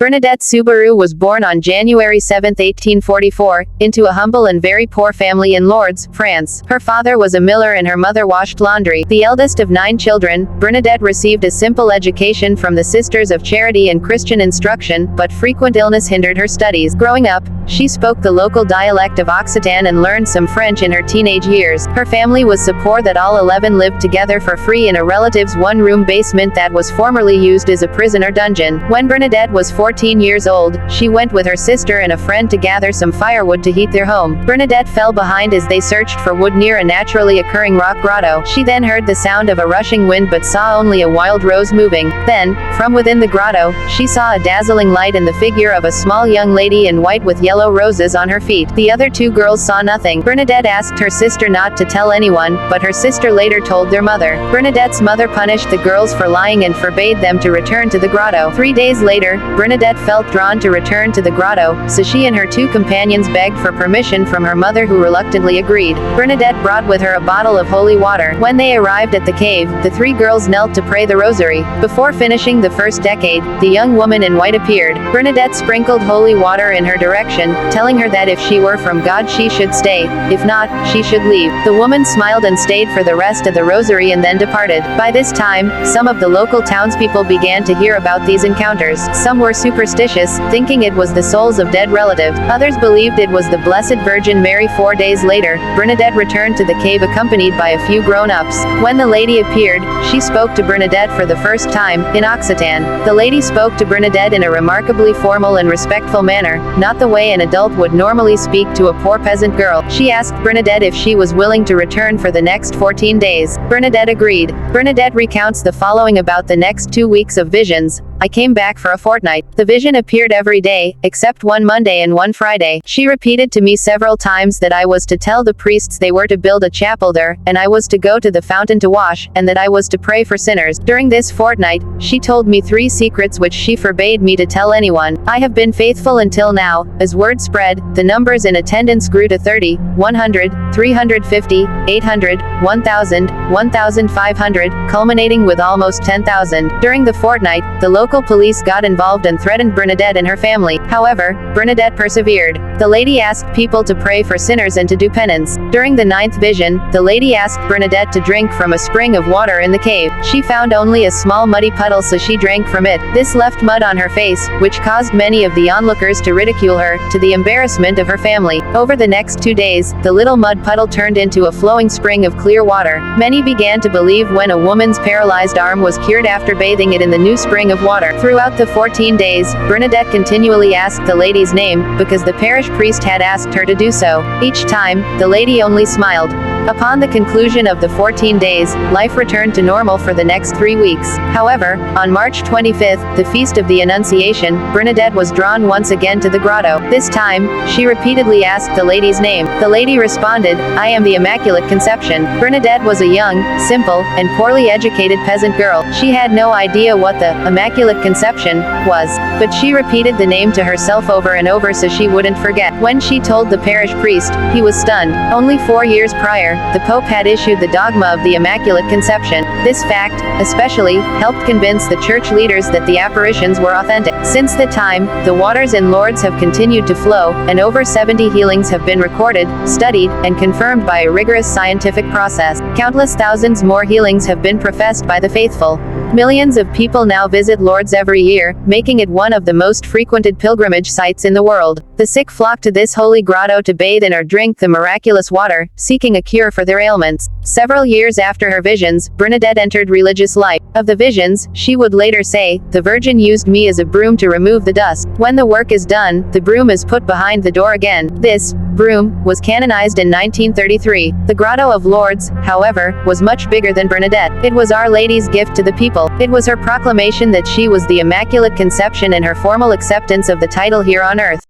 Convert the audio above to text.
Bernadette Soubirous was born on January 7, 1844, into a humble and very poor family in Lourdes, France. Her father was a miller and her mother washed laundry. The eldest of 9 children, Bernadette received a simple education from the Sisters of Charity and Christian instruction, but frequent illness hindered her studies. Growing up, she spoke the local dialect of Occitan and learned some French in her teenage years. Her family was so poor that all 11 lived together for free in a relative's one-room basement that was formerly used as a prison or dungeon. When Bernadette was 14 years old, she went with her sister and a friend to gather some firewood to heat their home. Bernadette fell behind as they searched for wood near a naturally occurring rock grotto. She then heard the sound of a rushing wind but saw only a wild rose moving. Then, from within the grotto, she saw a dazzling light and the figure of a small young lady in white with yellow roses on her feet. The other 2 girls saw nothing. Bernadette asked her sister not to tell anyone, but her sister later told their mother. Bernadette's mother punished the girls for lying and forbade them to return to the grotto. 3 days later, Bernadette felt drawn to return to the grotto, so she and her 2 companions begged for permission from her mother, who reluctantly agreed. Bernadette brought with her a bottle of holy water. When they arrived at the cave, the 3 girls knelt to pray the rosary. Before finishing the first decade, the young woman in white appeared. Bernadette sprinkled holy water in her direction, telling her that if she were from God she should stay, if not, she should leave. The woman smiled and stayed for the rest of the rosary and then departed. By this time, some of the local townspeople began to hear about these encounters. Some were superstitious, thinking it was the souls of dead relatives. Others believed it was the Blessed Virgin Mary. 4 days later, Bernadette returned to the cave accompanied by a few grown-ups. When the lady appeared, she spoke to Bernadette for the first time, in Occitan. The lady spoke to Bernadette in a remarkably formal and respectful manner, not the way an adult would normally speak to a poor peasant girl. She asked Bernadette if she was willing to return for the next 14 days. Bernadette agreed. Bernadette recounts the following about the next 2 weeks of visions. I came back for a fortnight. The vision appeared every day, except one Monday and one Friday. She repeated to me several times that I was to tell the priests they were to build a chapel there, and I was to go to the fountain to wash, and that I was to pray for sinners. During this fortnight, she told me 3 secrets which she forbade me to tell anyone. I have been faithful until now. As word spread, the numbers in attendance grew to 30, 100, 350, 800, 1,000, 1,500, culminating with almost 10,000. During the fortnight, the local police got involved and threatened Bernadette and her family. However, Bernadette persevered. The lady asked people to pray for sinners and to do penance. During the 9th vision, the lady asked Bernadette to drink from a spring of water in the cave. She found only a small muddy puddle, so she drank from it. This left mud on her face, which caused many of the onlookers to ridicule her, to the embarrassment of her family. Over the next 2 days, the little mud puddle turned into a flowing spring of clear water. Many began to believe when a woman's paralyzed arm was cured after bathing it in the new spring of water. Throughout the 14 days, Bernadette continually asked the lady's name, because the parish priest had asked her to do so. Each time, the lady only smiled. Upon the conclusion of the 14 days, life returned to normal for the next 3 weeks. However, on March 25th, the Feast of the Annunciation, Bernadette was drawn once again to the grotto. This time, she repeatedly asked the lady's name. The lady responded, I am the Immaculate Conception. Bernadette was a young, simple, and poorly educated peasant girl. She had no idea what the Immaculate Conception was, but she repeated the name to herself over and over so she wouldn't forget. When she told the parish priest, he was stunned. Only 4 years prior, the Pope had issued the dogma of the Immaculate Conception. This fact, especially, helped convince the church leaders that the apparitions were authentic. Since the time, the waters in Lourdes have continued to flow, and over 70 healings have been recorded, studied, and confirmed by a rigorous scientific process. Countless thousands more healings have been professed by the faithful. Millions of people now visit Lourdes every year, making it one of the most frequented pilgrimage sites in the world. The sick flock to this holy grotto to bathe in or drink the miraculous water, seeking a cure for their ailments. Several years after her visions, Bernadette entered religious life. Of the visions, she would later say, the Virgin used me as a broom to remove the dust. When the work is done, the broom is put behind the door again. This broom was canonized in 1933. The Grotto of Lourdes, however, was much bigger than Bernadette. It was Our Lady's gift to the people. It was her proclamation that she was the Immaculate Conception and her formal acceptance of the title here on earth.